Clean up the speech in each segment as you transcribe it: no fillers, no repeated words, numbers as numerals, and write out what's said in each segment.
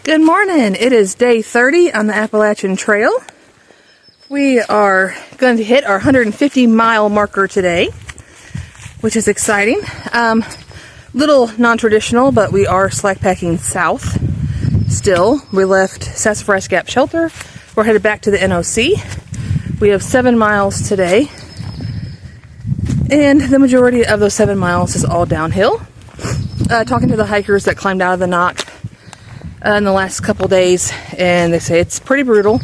Good morning. It is day 30 on the Appalachian Trail. We are going to hit our 150-mile marker today, which is exciting. Little non-traditional, but we are slackpacking south still. We left Stecoah Gap shelter. We're headed back to the NOC. We have 7 miles today, and the majority of those 7 miles is all downhill. Talking to the hikers that climbed out of the knock in the last couple days, and they say it's pretty brutal,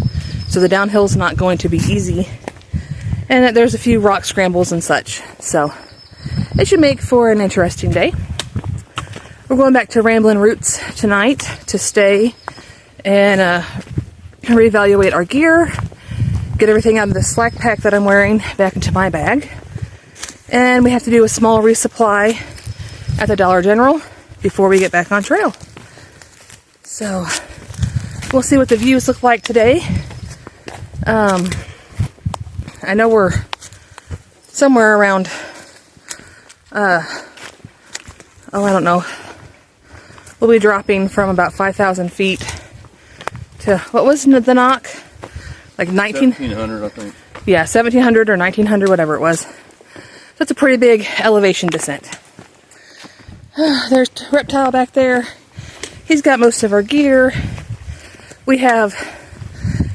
so the downhill is not going to be easy, and that there's a few rock scrambles and such, so it should make for an interesting day. We're going back to Ramblin' Roots tonight to stay and reevaluate our gear, get everything out of the slack pack that I'm wearing back into my bag, and we have to do a small resupply at the Dollar General before we get back on trail. So we'll see what the views look like today. I know we're somewhere around, I don't know. We'll be dropping from about 5,000 feet to, what was the knock? Like 1,700, I think. Yeah, 1,700 or 1,900, whatever it was. That's a pretty big elevation descent. There's Reptile back there. He's got most of our gear. We have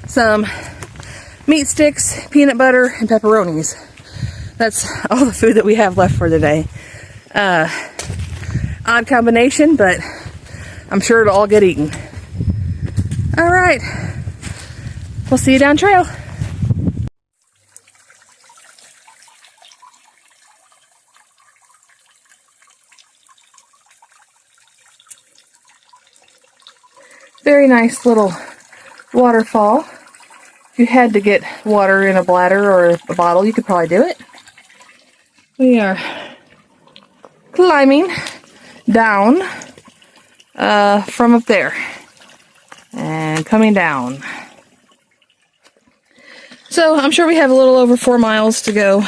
some meat sticks, peanut butter, and pepperonis. That's all the food that we have left for the day. Odd combination, but I'm sure it'll all get eaten. All right. We'll see you down trail. Very nice little waterfall. If you had to get water in a bladder or a bottle, you could probably do it. We are climbing down from up there and coming down. So I'm sure we have a little over 4 miles to go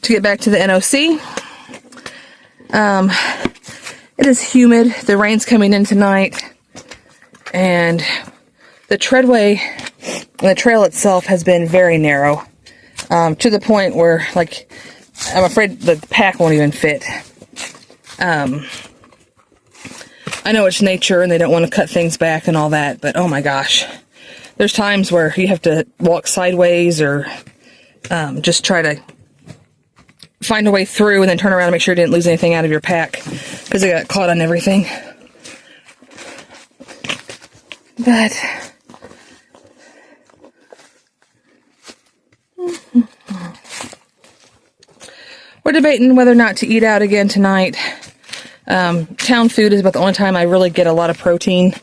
to get back to the NOC. It is humid. The rain's coming in tonight. And the treadway and the trail itself has been very narrow, to the point where, like, I'm afraid the pack won't even fit. I know it's nature and they don't want to cut things back and all that, but oh my gosh. There's times where you have to walk sideways or just try to find a way through and then turn around and make sure you didn't lose anything out of your pack because it got caught on everything. But we're debating whether or not to eat out again tonight. Town food is about the only time I really get a lot of protein.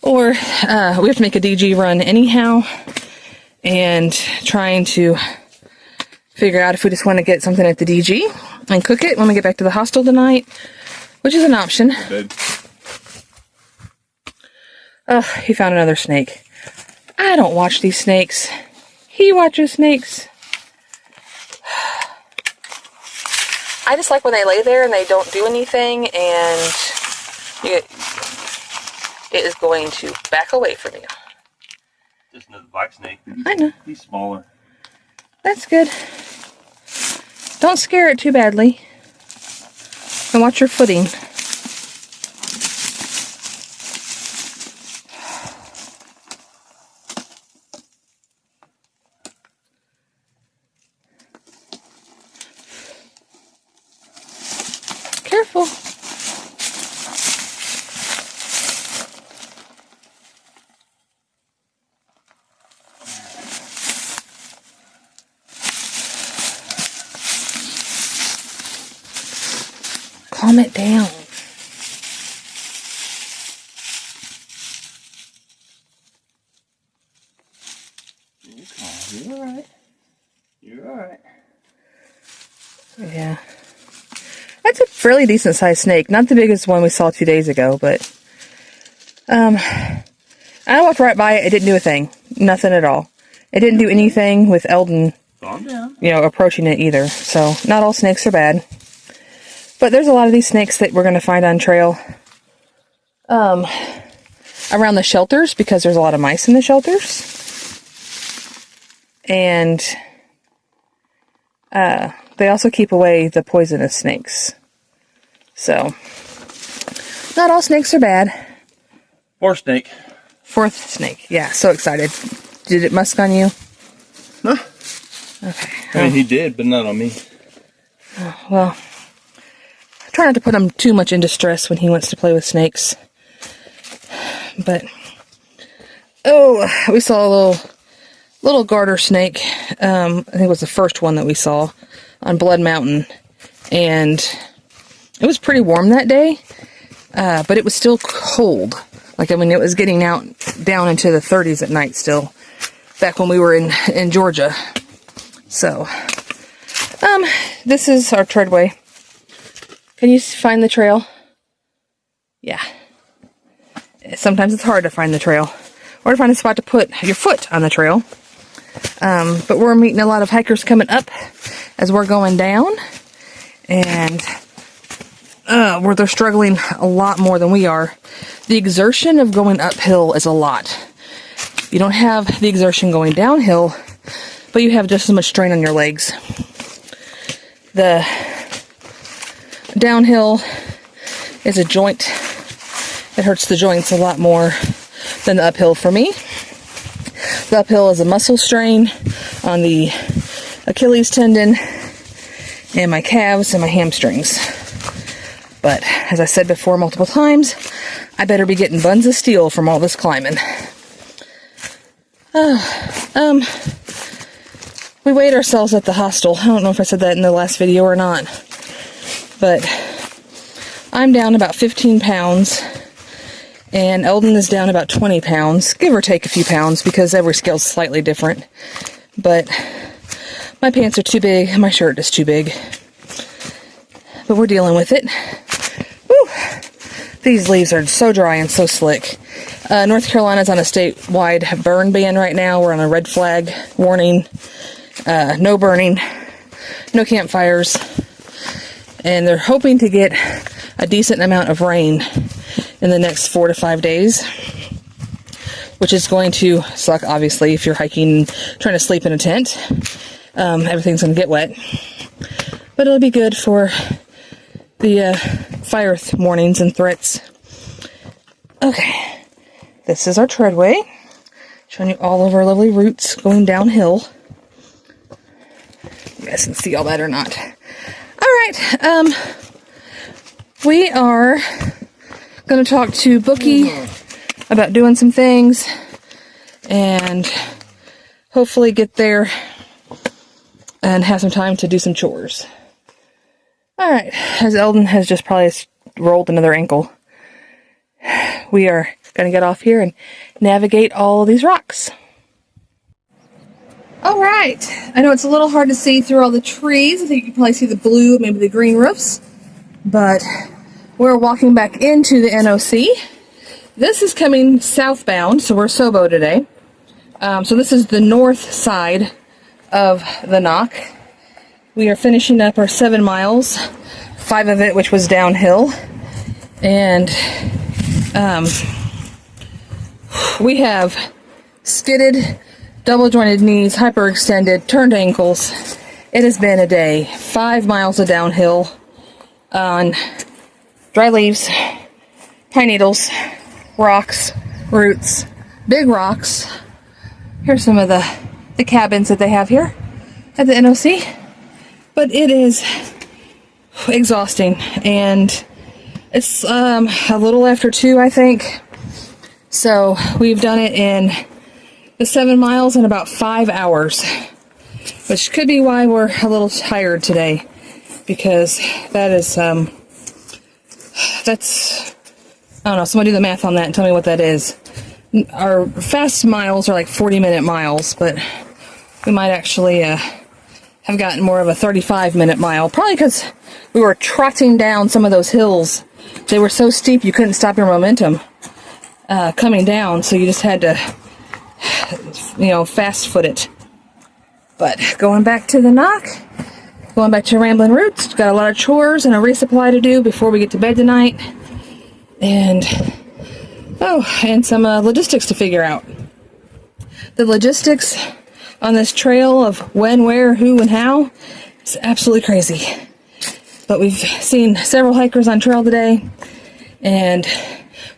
Or we have to make a DG run anyhow. And trying to figure out if we just want to get something at the DG and cook it when we get back to the hostel tonight, which is an option. Oh, he found another snake. I don't watch these snakes. He watches snakes. I just like when they lay there and they don't do anything and it is going to back away from you. Just another black snake. I know. He's smaller. That's good. Don't scare it too badly. And watch your footing. Careful. Calm it down. You're alright. You're alright. Yeah. That's a fairly decent sized snake. Not the biggest one we saw 2 days ago, but I walked right by it. It didn't do a thing. Nothing at all. It didn't do anything with Eldon, approaching it either. So not all snakes are bad. But there's a lot of these snakes that we're going to find on trail. around the shelters because there's a lot of mice in the shelters. And they also keep away the poisonous snakes. So, not all snakes are bad. Fourth snake. Fourth snake. Yeah, so excited. Did it musk on you? No. Okay. I mean, he did, but not on me. Well, I try not to put him too much into stress when he wants to play with snakes. But, oh, we saw a little garter snake. I think it was the first one that we saw on Blood Mountain. And it was pretty warm that day, but it was still cold. Like, I mean, it was getting out down into the 30s at night still, back when we were in Georgia. So, this is our treadway. Can you find the trail? Yeah. Sometimes it's hard to find the trail, or to find a spot to put your foot on the trail. But we're meeting a lot of hikers coming up as we're going down, and where they're struggling a lot more than we are. The exertion of going uphill is a lot. You don't have the exertion going downhill, but you have just as much strain on your legs. The downhill is a joint. It hurts the joints a lot more than the uphill for me. The uphill is a muscle strain on the Achilles tendon and my calves and my hamstrings. But as I said before multiple times, I better be getting buns of steel from all this climbing. We weighed ourselves at the hostel. I don't know if I said that in the last video or not. But I'm down about 15 pounds. And Eldon is down about 20 pounds, give or take a few pounds, because every scale's slightly different. But my pants are too big, and my shirt is too big. But we're dealing with it. Woo! These leaves are so dry and so slick. North Carolina's on a statewide burn ban right now. We're on a red flag warning. No burning, no campfires. And they're hoping to get a decent amount of rain in the next 4 to 5 days, which is going to suck, obviously, if you're hiking and trying to sleep in a tent. Everything's going to get wet. But it'll be good for the fire warnings and threats. Okay, this is our treadway. Showing you all of our lovely routes going downhill. You guys can see all that or not. Alright, we are going to talk to Bookie about doing some things and hopefully get there and have some time to do some chores. Alright, as Eldon has just probably rolled another ankle, we are going to get off here and navigate all of these rocks. Alright, I know it's a little hard to see through all the trees. I think you can probably see the blue, maybe the green roofs, but we're walking back into the NOC. This is coming southbound, so we're SOBO today. So this is the north side of the knock. We are finishing up our 7 miles, 5 of it which was downhill. And we have skidded, double jointed knees, hyperextended, turned ankles. It has been a day. 5 miles of downhill on dry leaves, pine needles, rocks, roots, big rocks. Here's some of the cabins that they have here at the NOC. But it is exhausting, and it's a little after 2, I think. So we've done it in the 7 miles in about 5 hours, which could be why we're a little tired today, because that is that's, I don't know, somebody do the math on that and tell me what that is. Our fast miles are like 40-minute miles, but we might actually have gotten more of a 35-minute mile, probably because we were trotting down some of those hills. They were so steep you couldn't stop your momentum coming down, so you just had to, fast foot it. But going back to the knock, going back to Rambling Roots, got a lot of chores and a resupply to do before we get to bed tonight. And Oh, and some logistics to figure out. The logistics on this trail of when, where, who, and how is absolutely crazy. But we've seen several hikers on trail today, and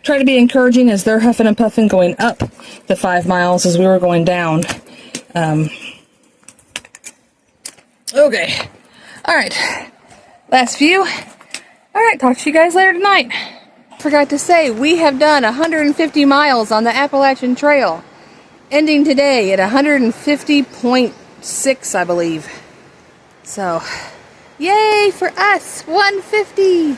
try to be encouraging as they're huffing and puffing going up the 5 miles as we were going down. Okay. All right. Last few. All right. Talk to you guys later tonight. Forgot to say, we have done 150 miles on the Appalachian Trail, ending today at 150.6, I believe. So, yay for us, 150!